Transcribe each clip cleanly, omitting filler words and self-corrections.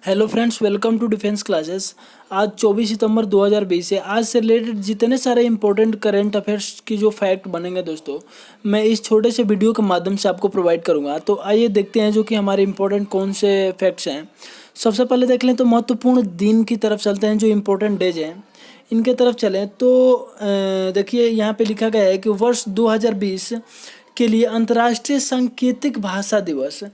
Hello friends, welcome to defence classes. आज 24 सितंबर 2020 है। आज से रिलेटेड जितने सारे इंपॉर्टेंट करंट अफेयर्स की जो फैक्ट बनेंगे दोस्तों, मैं इस छोटे से वीडियो के माध्यम से आपको प्रोवाइड करूंगा। तो आइए देखते हैं जो कि हमारे इंपॉर्टेंट कौन से फैक्ट्स हैं। सबसे पहले देख लें तो महत्वपूर्ण दिन की तरफ चलते हैं। जो इंपॉर्टेंट डेज हैं इनके तरफ चलें तो देखिए यहाँ पे लिखा गया है कि वर्ष 2020 के लिए अंतर्राष्ट्रीय सांकेतिक भाषा दिवस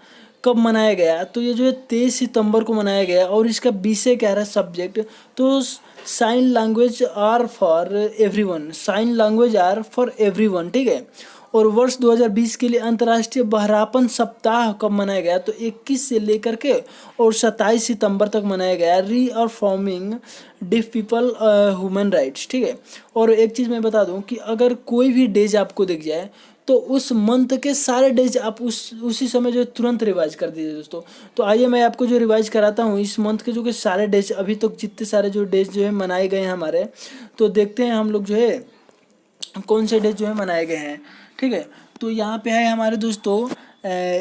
कब मनाया गया। तो ये जो है 23 सितंबर को मनाया गया और इसका विषय क्या रहा सब्जेक्ट। तो sign language are for everyone, sign language are for everyone, ठीक है। और वर्ष 2020 के लिए अंतर्राष्ट्रीय बहरापन सप्ताह कब मनाया गया। तो 21 से लेकर के और 27 सितंबर तक मनाया गया। री और फॉर्मिंग डिफ पीपल ह्यूमन राइट्स, ठीक है। और एक चीज़ मैं बता दूं कि अगर कोई भी डेज आपको दिख जाए तो उस मंथ के सारे डेज आप उसी समय जो तुरंत रिवाइज कर दीजिए दोस्तों। तो आइए मैं आपको जो रिवाइज कराता हूँ इस मंथ के जो कि सारे डेज अभी तक जितने सारे जो डेज जो है मनाए गए हैं हमारे। तो देखते हैं हम लोग जो है कौन से डेज जो है मनाए गए हैं, ठीक है। तो यहाँ पे है हमारे दोस्तों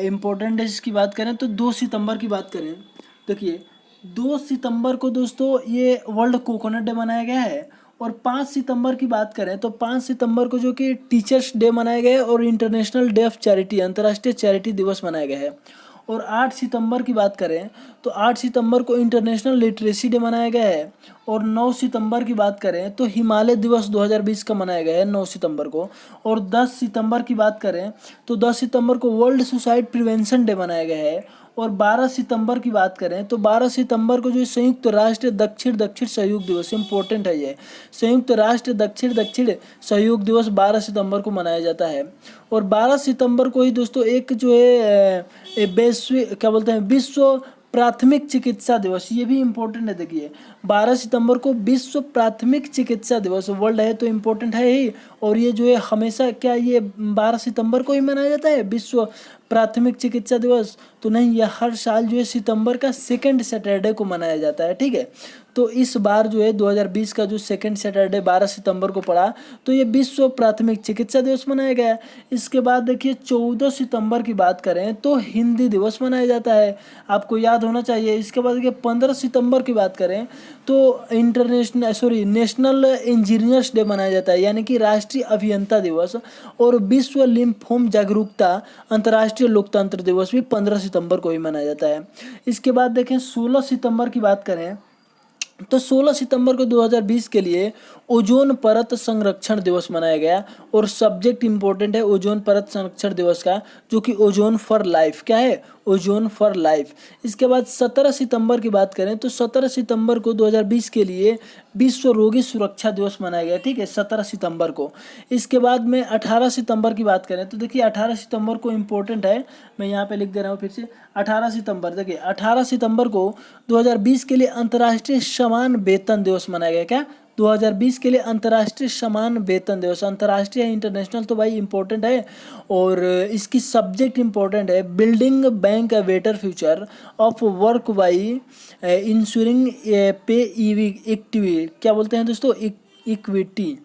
इम्पोर्टेंट डेज की बात करें तो 2 सितंबर की बात करें। देखिए 2 सितंबर को दोस्तों ये वर्ल्ड कोकोनट डे मनाया गया है। और 5 सितंबर की बात करें तो 5 सितंबर को जो कि टीचर्स डे मनाया गया है और इंटरनेशनल डे ऑफ चैरिटी, अंतर्राष्ट्रीय चैरिटी दिवस मनाया गया है। और 8 सितंबर की बात करें तो 8 सितंबर को इंटरनेशनल लिटरेसी डे मनाया गया है। और 9 सितंबर की बात करें तो हिमालय दिवस 2020 का मनाया गया है 9 सितंबर को। और 10 सितंबर की बात करें तो 10 सितंबर को वर्ल्ड सुसाइड प्रिवेंशन डे मनाया गया है। और 12 सितंबर की बात करें तो 12 सितंबर को जो संयुक्त राष्ट्र दक्षिण दक्षिण सहयोग दिवस, इंपॉर्टेंट है ये, संयुक्त राष्ट्र दक्षिण दक्षिण सहयोग दिवस 12 सितंबर को मनाया जाता है। और 12 सितंबर को ही दोस्तों एक जो है वैश्विक क्या बोलते हैं विश्व प्राथमिक चिकित्सा दिवस, ये भी इम्पोर्टेंट है। देखिए 12 सितंबर को विश्व प्राथमिक चिकित्सा दिवस, वर्ल्ड है तो इम्पोर्टेंट है ही। और ये जो है हमेशा क्या ये 12 सितंबर को ही मनाया जाता है विश्व प्राथमिक चिकित्सा दिवस। तो नहीं, यह हर साल जो है सितंबर का सेकंड सैटरडे को मनाया जाता है, ठीक है। तो इस बार जो है 2020 का जो सेकंड सैटरडे 12 सितंबर को पड़ा तो ये विश्व प्राथमिक चिकित्सा दिवस मनाया गया है। इसके बाद देखिए 14 सितंबर की बात करें तो हिंदी दिवस मनाया जाता है, आपको याद होना चाहिए। इसके बाद देखिए 15 सितंबर की बात करें तो नेशनल इंजीनियर्स डे मनाया जाता है, यानी कि राष्ट्रीय अभियंता दिवस। और विश्व लिम्फोम जागरूकता अंतर्राष्ट्रीय लोकतंत्र दिवस भी 15 सितंबर को ही मनाया जाता है। इसके बाद देखें 16 सितंबर की बात करें तो 16 सितंबर को 2020 के लिए ओजोन परत संरक्षण दिवस मनाया गया। और सब्जेक्ट इंपॉर्टेंट है ओजोन परत संरक्षण दिवस का, जो कि ओजोन फॉर लाइफ क्या है, ओजोन फॉर लाइफ। इसके बाद 17 सितंबर की बात करें तो 17 सितंबर को 2020 के लिए विश्व रोगी सुरक्षा दिवस मनाया गया, ठीक है, 17 सितंबर को। इसके बाद में 18 सितंबर की बात करें तो देखिए 18 सितंबर को इम्पोर्टेंट है, मैं यहाँ पे लिख दे रहा हूँ फिर से। 18 सितंबर देखिए 18 सितंबर को 2020 के लिए अंतर्राष्ट्रीय समान वेतन दिवस मनाया गया। क्या 2020 के लिए अंतर्राष्ट्रीय समान वेतन दिवस, अंतर्राष्ट्रीय इंटरनेशनल तो भाई इंपॉर्टेंट है। और इसकी सब्जेक्ट इंपॉर्टेंट है building bank a better future of work by ensuring पे इक्विटी, क्या बोलते हैं दोस्तों, इक्विटी,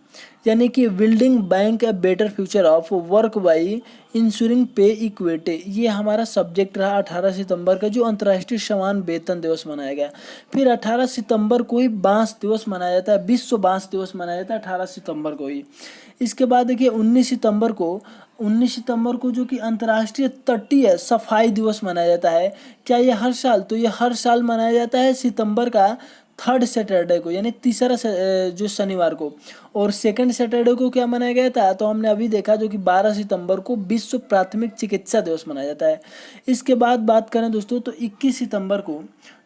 यानी कि building bank a better future of work by ensuring पे इक्विटी। ये हमारा सब्जेक्ट रहा 18 सितंबर का, जो अंतर्राष्ट्रीय समान वेतन दिवस मनाया गया। फिर 18 सितंबर को ही बांस दिवस मनाया जाता है, विश्व बांस दिवस मनाया जाता है 18 सितंबर को ही। इसके बाद देखिए 19 सितंबर को जो कि अंतर्राष्ट्रीय तटीय सफाई दिवस मनाया जाता है। क्या ये हर साल, तो ये हर साल मनाया जाता है सितंबर का थर्ड सैटरडे को, यानी तीसरा जो शनिवार को। और सेकंड सैटरडे को क्या मनाया गया था, तो हमने अभी देखा जो कि 12 सितंबर को विश्व प्राथमिक चिकित्सा दिवस मनाया जाता है। इसके बाद बात करें दोस्तों तो 21 सितंबर को,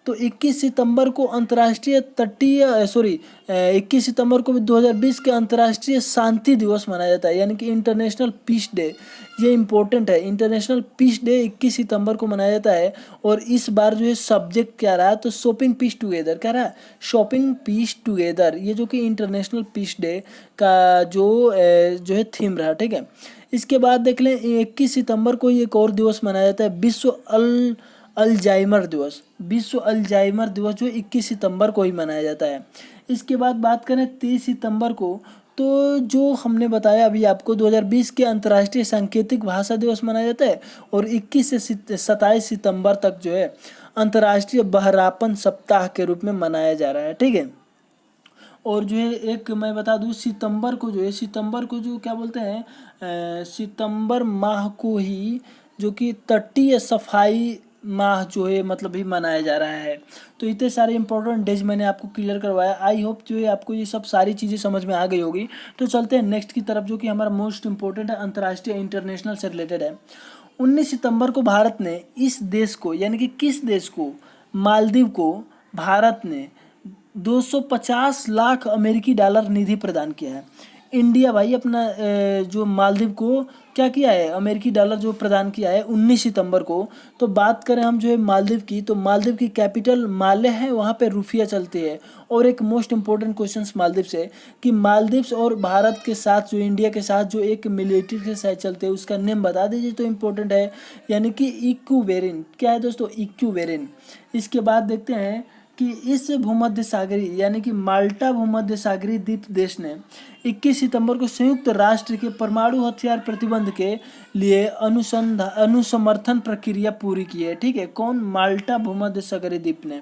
तो 21 सितंबर को अंतर्राष्ट्रीय तटीय 21 सितंबर को भी 2020 के अंतर्राष्ट्रीय शांति दिवस मनाया जाता है, यानी कि इंटरनेशनल पीस डे। ये इंपॉर्टेंट है, इंटरनेशनल पीस डे 21 सितंबर को मनाया जाता है। और इस बार जो है सब्जेक्ट क्या रहा, तो शॉपिंग पीस टुगेदर, क्या रहा, शॉपिंग पीस टुगेदर, ये जो कि इंटरनेशनल पीस डे का जो है थीम रहा, ठीक है। इसके बाद देख लें 21 सितंबर को एक और दिवस मनाया जाता है, विश्व अल्जाइमर दिवस। विश्व अल्जाइमर दिवस जो 21 सितंबर को ही मनाया जाता है। इसके बाद बात करें 23 सितंबर को, तो जो हमने बताया अभी आपको 2020 के अंतर्राष्ट्रीय सांकेतिक भाषा दिवस मनाया जाता है। और 21 से 27 सितंबर तक जो है अंतर्राष्ट्रीय बहरापन सप्ताह के रूप में मनाया जा रहा है। ठीक है, और जो है एक मैं बता दूं, सितंबर को जो क्या बोलते हैं, सितंबर माह को ही जो कि तटीय सफाई माह जो है मतलब भी मनाया जा रहा है। तो इतने सारे इंपॉर्टेंट डेज मैंने आपको क्लियर करवाया। आई होप जो है आपको ये सब सारी चीज़ें समझ में आ गई होगी। तो चलते हैं नेक्स्ट की तरफ, जो कि हमारा मोस्ट इंपॉर्टेंट है, अंतर्राष्ट्रीय इंटरनेशनल से रिलेटेड है। 19 सितंबर को भारत ने इस देश को, यानी कि किस देश को, मालदीव को भारत ने 250 लाख अमेरिकी डॉलर निधि प्रदान किया है। इंडिया भाई अपना जो मालदीव को क्या किया है, अमेरिकी डॉलर जो प्रदान किया है 19 सितंबर को। तो बात करें हम जो है मालदीव की, तो मालदीव की कैपिटल माले है, वहाँ पे रुपया चलती है। और एक मोस्ट इंपॉर्टेंट क्वेश्चन मालदीव से कि मालदीव्स और भारत के साथ जो इंडिया के साथ जो एक मिलिट्री के साथ चलते हैं उसका नेम बता दीजिए, तो इम्पोर्टेंट है, यानी कि इक्यूवेरिन। क्या है दोस्तों, इक्यूवेरिन। इसके बाद देखते हैं कि इस भूमध्य सागरी यानी कि माल्टा भूमध्य सागरीय द्वीप देश ने 21 सितंबर को संयुक्त राष्ट्र के परमाणु हथियार प्रतिबंध के लिए अनुसमर्थन प्रक्रिया पूरी की है। ठीक है, कौन, माल्टा भूमध्य सागरीय द्वीप ने।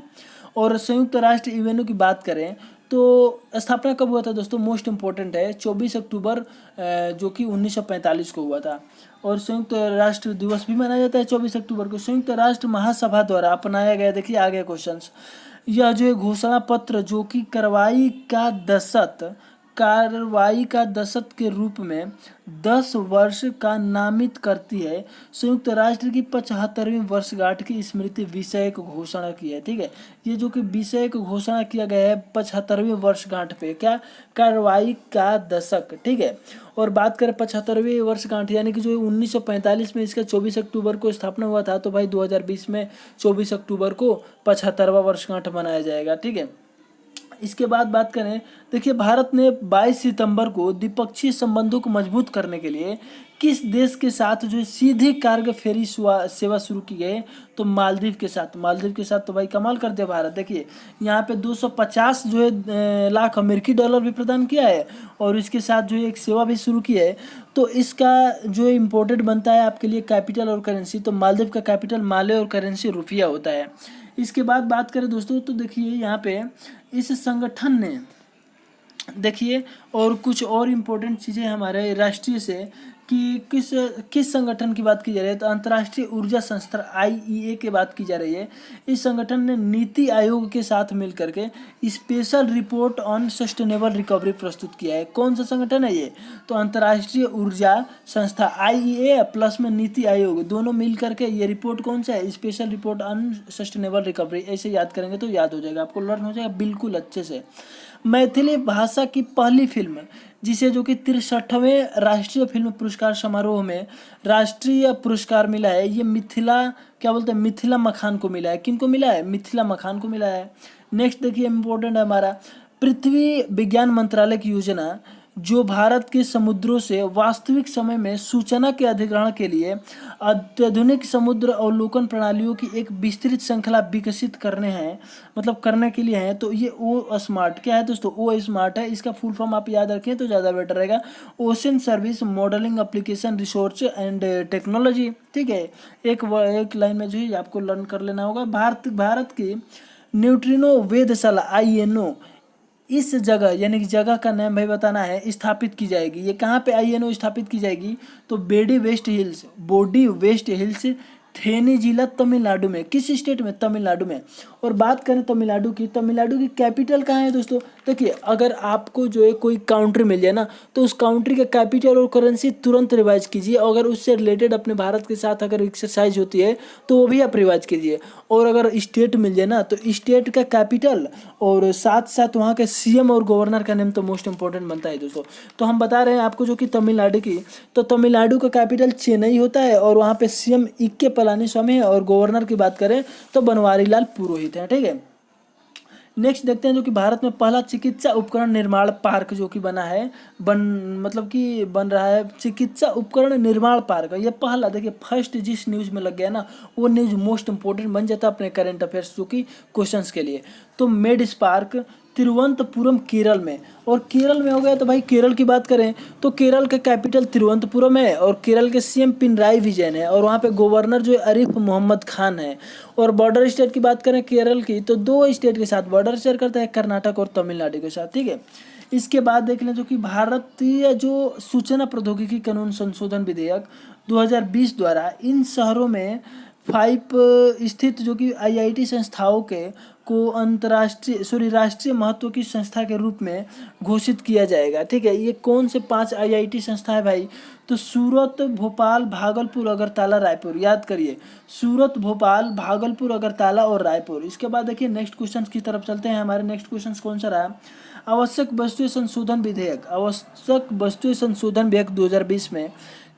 और संयुक्त राष्ट्र यूएनओ की बात करें तो स्थापना कब हुआ था दोस्तों, मोस्ट इंपॉर्टेंट है, 24 अक्टूबर जो कि 1945 को हुआ था। और संयुक्त राष्ट्र दिवस भी मनाया जाता है 24 अक्टूबर को। संयुक्त राष्ट्र महासभा द्वारा अपनाया गया, देखिए आ गया क्वेश्चन, यह जो है घोषणा पत्र जो कि कार्रवाई का दशक के रूप में 10 वर्ष का नामित करती है। संयुक्त राष्ट्र की 75वीं वर्षगांठ की स्मृति विषय को घोषणा की है। ठीक है, ये जो कि विषय को घोषणा किया गया है 75वीं वर्षगांठ पे, क्या, कार्रवाई का दशक। ठीक है, और बात करें 75वीं वर्षगांठ यानी कि जो 1945 में इसका 24 अक्टूबर को स्थापना हुआ था, तो भाई 2020 में 24 अक्टूबर को 75वां वर्षगांठ मनाया जाएगा। ठीक है, इसके बाद बात करें, देखिए भारत ने 22 सितंबर को द्विपक्षीय संबंधों को मजबूत करने के लिए किस देश के साथ जो सीधी कार्गो फेरी सेवा शुरू की गई, तो मालदीव के साथ। तो भाई कमाल कर दिया भारत। देखिए यहाँ पे 250 जो है लाख अमेरिकी डॉलर भी प्रदान किया है, और इसके साथ जो है एक सेवा भी शुरू की है। तो इसका जो इम्पोर्टेंट बनता है आपके लिए कैपिटल और करेंसी, तो मालदीव का कैपिटल माले और करेंसी रुपया होता है। इसके बाद बात करें दोस्तों, तो देखिए यहाँ पे इस संगठन ने, देखिए और कुछ और इम्पोर्टेंट चीज़ें हमारे राष्ट्रीय से कि किस संगठन की बात की जा रही है, तो अंतर्राष्ट्रीय ऊर्जा संस्था आईईए की बात की जा रही है। इस संगठन ने नीति आयोग के साथ मिलकर के special report on sustainable recovery प्रस्तुत किया है। कौन सा संगठन है ये, तो अंतर्राष्ट्रीय ऊर्जा संस्था आईईए प्लस में नीति आयोग, दोनों मिल करके ये रिपोर्ट कौन सा है, special report on sustainable recovery. ऐसे याद करेंगे तो याद हो जाएगा, आपको लर्न हो जाएगा बिल्कुल अच्छे से। मैथिली भाषा की पहली फिल्म जिसे जो कि 63वें राष्ट्रीय फिल्म पुरस्कार समारोह में राष्ट्रीय पुरस्कार मिला है, ये मिथिला, क्या बोलते हैं, मिथिला मखान को मिला है। किनको मिला है, मिथिला मखान को मिला है। नेक्स्ट देखिए इम्पोर्टेंट है हमारा, पृथ्वी विज्ञान मंत्रालय की योजना जो भारत के समुद्रों से वास्तविक समय में सूचना के अधिग्रहण के लिए अत्याधुनिक समुद्र अवलोकन प्रणालियों की एक विस्तृत श्रृंखला विकसित करने के लिए है। तो ये ओ स्मार्ट, क्या है दोस्तों, ओ स्मार्ट है। इसका फुल फॉर्म आप याद रखें तो ज़्यादा बेटर रहेगा, ocean service modelling application resource and technology. ठीक है, एक लाइन में जो है आपको लर्न कर लेना होगा। भारत की न्यूट्रिनो वेधशाला आईएनओ इस जगह, यानी कि जगह का नाम भाई बताना है, स्थापित की जाएगी। ये कहाँ पे आईएनओ स्थापित की जाएगी, तो बोडी वेस्ट हिल्स थेनी जिला तमिलनाडु में। किस स्टेट में, तमिलनाडु में। और बात करें तमिलनाडु की कैपिटल कहाँ है दोस्तों, देखिए अगर आपको जो है कोई काउंट्री मिल जाए ना, तो उस काउंट्री का कैपिटल और करेंसी तुरंत रिवाइज कीजिए। अगर उससे रिलेटेड अपने भारत के साथ अगर एक्सरसाइज होती है तो वो भी आप रिवाइज कीजिए। और अगर स्टेट मिल जाए ना, तो स्टेट का कैपिटल और साथ साथ वहाँ के सीएम और गवर्नर का नेम तो मोस्ट इंपॉर्टेंट बनता है दोस्तों। तो हम बता रहे हैं आपको जो कि तमिलनाडु की, तो तमिलनाडु का कैपिटल चेन्नई होता है, और वहाँ पे सीएम इक्के पलानीस्वामी है, और गवर्नर की बात करें तो बनवारी लाल पुरोहित है। ठीक है, नेक्स्ट देखते हैं जो कि भारत में पहला चिकित्सा उपकरण निर्माण पार्क जो कि बन रहा है, चिकित्सा उपकरण निर्माण पार्क। ये पहला, देखिए फर्स्ट जिस न्यूज़ में लग गया ना, वो न्यूज़ मोस्ट इंपॉर्टेंट बन जाता है अपने करंट अफेयर्स जो कि क्वेश्चंस के लिए। तो मेड स्पार्क तिरुवनंतपुरम केरल में। और केरल में हो गया तो भाई केरल की बात करें तो केरल का कैपिटल तिरुवनंतपुरम है और केरल के सीएम पिनराई विजयन है और वहाँ पे गवर्नर जो है आरिफ मोहम्मद खान है। और बॉर्डर स्टेट की बात करें केरल की तो दो स्टेट के साथ बॉर्डर शेयर करता है, कर्नाटक और तमिलनाडु के साथ, ठीक है। इसके बाद देख लें जो कि भारतीय जो सूचना प्रौद्योगिकी कानून संशोधन विधेयक 2020 द्वारा इन शहरों में 5 स्थित जो कि आईआईटी संस्थाओं के को राष्ट्रीय महत्व की संस्था के रूप में घोषित किया जाएगा, ठीक है। ये कौन से 5 आईआईटी संस्था है भाई? तो सूरत, भोपाल, भागलपुर, अगरतला, रायपुर, याद करिए, सूरत, भोपाल, भागलपुर, अगरतला और रायपुर। इसके बाद देखिए नेक्स्ट क्वेश्चन की तरफ चलते हैं। हमारे नेक्स्ट क्वेश्चन कौन सा रहा? आवश्यक वस्तुएं संशोधन विधेयक 2020 में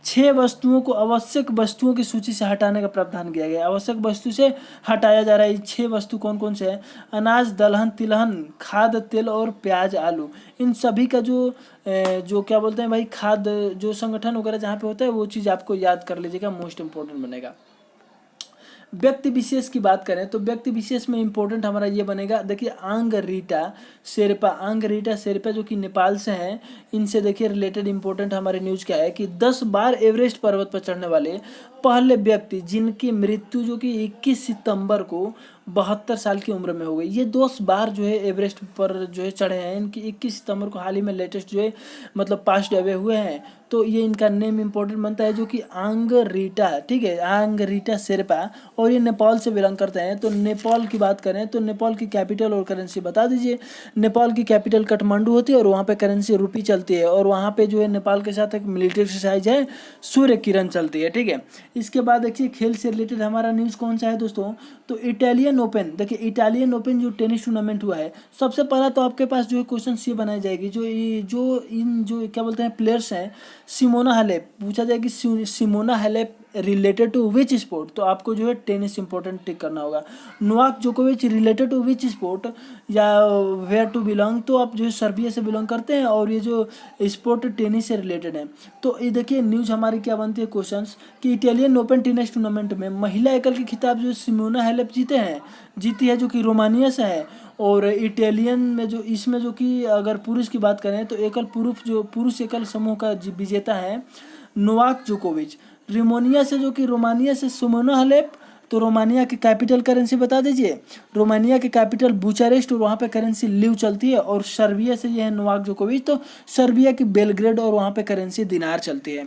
6 वस्तुओं को आवश्यक वस्तुओं की सूची से हटाने का प्रावधान किया गया। आवश्यक वस्तु से हटाया जा रहा है। 6 वस्तु कौन कौन से हैं? अनाज, दलहन, तिलहन, खाद, तेल और प्याज, आलू। इन सभी का जो क्या बोलते हैं भाई, खाद जो संगठन वगैरह जहाँ पे होता है वो चीज़ आपको याद कर लीजिएगा, मोस्ट इंपॉर्टेंट बनेगा। व्यक्ति विशेष की बात करें तो व्यक्ति विशेष में इंपॉर्टेंट हमारा ये बनेगा, देखिए आंग रीटा शेरपा जो कि नेपाल से हैं। इनसे देखिए रिलेटेड इंपॉर्टेंट हमारे न्यूज़ क्या है कि 10 बार एवरेस्ट पर्वत पर चढ़ने वाले पहले व्यक्ति जिनकी मृत्यु जो कि 21 सितंबर को 72 साल की उम्र में हो गई। ये 10 बार जो है एवरेस्ट पर जो है चढ़े हैं। इनकी 21 सितंबर को हाल ही में लेटेस्ट जो है मतलब पास्ट अवे हुए हैं। तो ये इनका नेम इंपॉर्टेंट बनता है जो कि आंग रीटा, ठीक है, आंग रीटा शेरपा। और ये नेपाल से बिलोंग करते हैं। तो नेपाल की बात करें तो नेपाल की कैपिटल और करेंसी बता दीजिए। नेपाल की कैपिटल काठमांडू होती है और वहाँ पे करेंसी रुपी चलती है। और वहाँ पे जो है नेपाल के साथ एक मिलिट्री एक्सरसाइज है, सूर्य किरण चलती है, ठीक है। इसके बाद देखिए खेल से रिलेटेड हमारा न्यूज़ कौन सा है दोस्तों? तो इटालियन ओपन, देखिए इटालियन ओपन जो टेनिस टूर्नामेंट हुआ है, सबसे पहला तो आपके पास जो है क्वेश्चन ये बनाई जाएगी जो क्या बोलते हैं प्लेयर्स हैं, सिमोना हालेप पूछा जाएगी Simona Halep related to which sport? तो आपको जो है टेनिस इंपॉर्टेंट टिक करना होगा। नोवाक जोकोविच रिलेटेड टू विच स्पोर्ट या वेयर टू बिलोंग? तो आप जो है सर्बिया से बिलोंग करते हैं और ये जो स्पोर्ट टेनिस से रिलेटेड है। तो ये देखिए न्यूज़ हमारी क्या बनती है क्वेश्चंस कि इटालियन ओपन टेनिस टूर्नामेंट में महिला एकल की खिताब जो सिमोना हालेप जीती है जो कि रोमानिया से है। और इटालियन में जो इसमें जो कि अगर पुरुष की बात करें तो पुरुष एकल समूह का विजेता है नोवाक जोकोविच। रोमानिया से सिमोना हालेप। तो रोमानिया की कैपिटल करेंसी बता दीजिए। रोमानिया की कैपिटल बुचारेस्ट और वहाँ पे करेंसी लीव चलती है। और सर्बिया से ये है नोवाक जोकोविच, तो सर्बिया की बेलग्रेड और वहाँ पे करेंसी दिनार चलती है।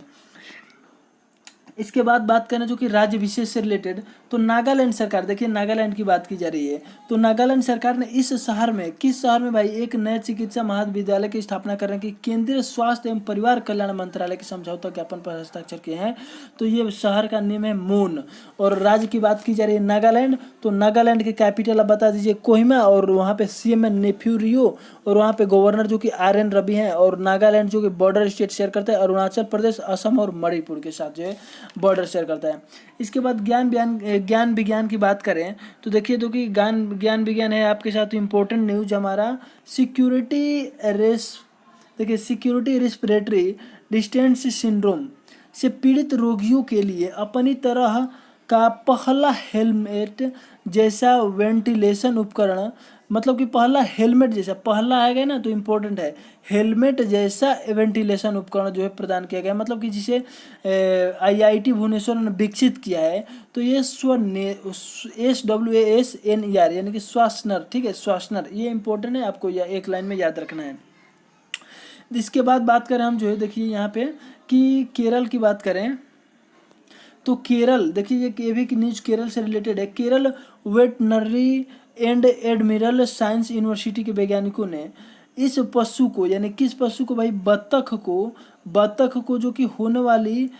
इसके बाद बात करें जो कि राज्य विशेष से रिलेटेड तो नागालैंड सरकार, देखिए नागालैंड की बात की जा रही है। तो नागालैंड सरकार ने किस शहर में भाई एक नए चिकित्सा महाविद्यालय की स्थापना करने की केंद्रीय स्वास्थ्य एवं परिवार कल्याण मंत्रालय के समझौता ज्ञापन पर हस्ताक्षर किए हैं। तो ये शहर का नेम है मून। और राज्य की बात की जा रही है नागालैंड। तो नागालैंड के कैपिटल आप बता दीजिए कोहिमा और वहाँ पे सीएम है नेफ्यू रियो और वहाँ पे गवर्नर जो कि RN रवि हैं। और नागालैंड जो कि बॉर्डर स्टेट शेयर करता है अरुणाचल प्रदेश, असम और मणिपुर के साथ जो है बॉर्डर शेयर करता है। इसके बाद ज्ञान विज्ञान की बात करें तो देखिए तो कि ज्ञान विज्ञान है आपके साथ इम्पोर्टेंट न्यूज हमारा सिक्योरिटी रेस्पिरेटरी डिस्टेंस सिंड्रोम से पीड़ित रोगियों के लिए अपनी तरह का पहला हेलमेट जैसा वेंटिलेशन उपकरण, मतलब कि पहला हेलमेट जैसा, पहला आएगा ना तो इम्पोर्टेंट है, हेलमेट जैसा वेंटिलेशन उपकरण जो है प्रदान किया गया, मतलब कि जिसे IIT भुवनेश्वर ने विकसित किया है। तो ये SWASNER यानी कि श्वासनर, ठीक है, श्वासनर, ये इंपॉर्टेंट है, आपको एक लाइन में याद रखना है। इसके बाद बात करें हम जो है देखिए यहाँ पे कि केरल की बात करें तो केरल, देखिए ये भी न्यूज केरल से रिलेटेड है। Kerala veterinary and admiral science university के वैज्ञानिकों ने इस पशु को, यानी किस पशु को भाई, बत्तख को जो कि होने वाली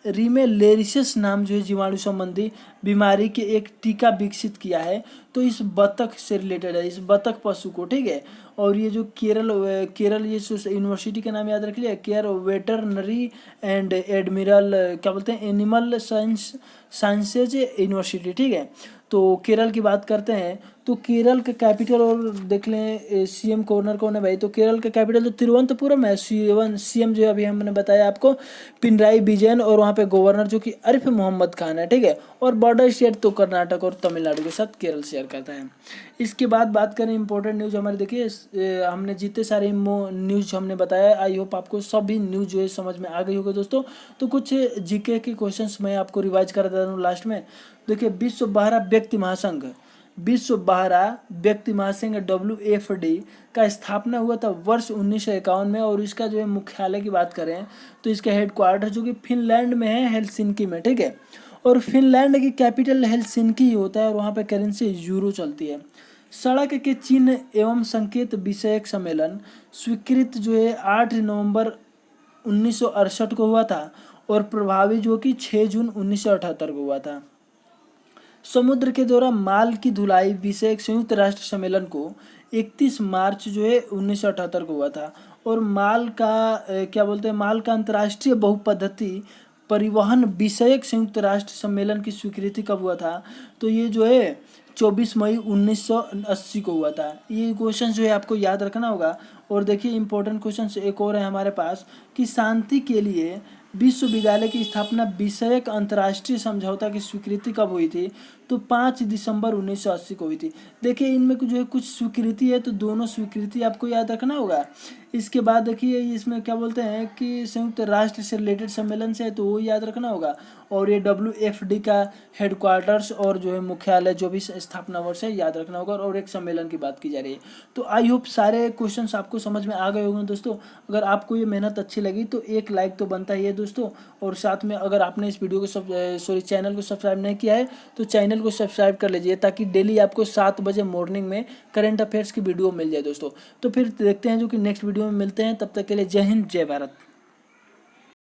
रीमेलेरियस नाम जो है जीवाणु संबंधी बीमारी के एक टीका विकसित किया है। तो इस बत्तख से रिलेटेड है, इस बत्तख पशु को, ठीक है। और ये जो केरल ये यूनिवर्सिटी का नाम याद रख लिया, केयर वेटरनरी एंड एडमिरल क्या बोलते हैं, एनिमल साइंसेज यूनिवर्सिटी, ठीक है। तो केरल की बात करते हैं तो केरल का कैपिटल और देख लें सीएम कॉर्नर कौन है भाई, तो केरल का कैपिटल तो तिरुवनंतपुरम है। सीएम जो अभी हमने बताया आपको पिनराई विजयन, और वहाँ पे गवर्नर जो कि आरिफ मोहम्मद खान है, ठीक है। और बॉर्डर स्टेट तो कर्नाटक और तमिलनाडु के साथ केरल शेयर करता है। इसके बाद बात करें इंपॉर्टेंट न्यूज़ हमारे, देखिए हमने जितने सारे न्यूज़ हमने बताया, आई होप आपको सभी न्यूज़ जो है समझ में आ गई होगी दोस्तों। तो कुछ जीके के क्वेश्चंस मैं आपको रिवाइज कर देता हूँ लास्ट में। देखिए विश्व बारह व्यक्ति महासंघ WFD का स्थापना हुआ था वर्ष 1951 में, और इसका जो है मुख्यालय की बात करें तो इसका हेडक्वार्टर जो कि फिनलैंड में है, हेलसिंकी में, ठीक है। और फिनलैंड की कैपिटल हेलसिंकी होता है, और वहाँ पे करेंसी यूरो चलती है। सड़क के चिन्ह एवं संकेत विषयक सम्मेलन स्वीकृत जो है 8 नवंबर 1968 को हुआ था, और प्रभावी जो कि 6 जून 1978 को हुआ था। समुद्र के द्वारा माल की धुलाई विषयक संयुक्त राष्ट्र सम्मेलन को 31 मार्च जो है 1978 को हुआ था। और माल का माल का अंतर्राष्ट्रीय बहुपद्धति परिवहन विषयक संयुक्त राष्ट्र सम्मेलन की स्वीकृति कब हुआ था, तो ये जो है 24 मई 1980 को हुआ था। ये क्वेश्चन जो है आपको याद रखना होगा। और देखिए इंपॉर्टेंट क्वेश्चन एक और है हमारे पास कि शांति के लिए विश्वविद्यालय की स्थापना विषयक अंतर्राष्ट्रीय समझौता की स्वीकृति कब हुई थी, तो 5 दिसंबर 1980 को हुई थी। देखिए इनमें जो है कुछ स्वीकृति है, तो दोनों स्वीकृति आपको याद रखना होगा। इसके बाद देखिए इसमें कि संयुक्त राष्ट्र से रिलेटेड सम्मेलन से है, तो वो याद रखना होगा। और ये WFD का हेडक्वार्टर्स और जो है मुख्यालय जो भी स्थापना वर्ष है याद रखना होगा, और एक सम्मेलन की बात की जा रही है। तो आई होप सारे क्वेश्चंस आपको समझ में आ गए होंगे दोस्तों। अगर आपको ये मेहनत अच्छी लगी तो एक लाइक तो बनता ही है दोस्तों। और साथ में अगर आपने इस वीडियो को चैनल को सब्सक्राइब नहीं किया है तो चैनल को सब्सक्राइब कर लीजिए, ताकि डेली आपको 7 बजे मॉर्निंग में करंट अफेयर्स की वीडियो मिल जाए दोस्तों। तो फिर देखते हैं जो कि नेक्स्ट वीडियो में मिलते हैं, तब तक के लिए जय हिंद जय भारत।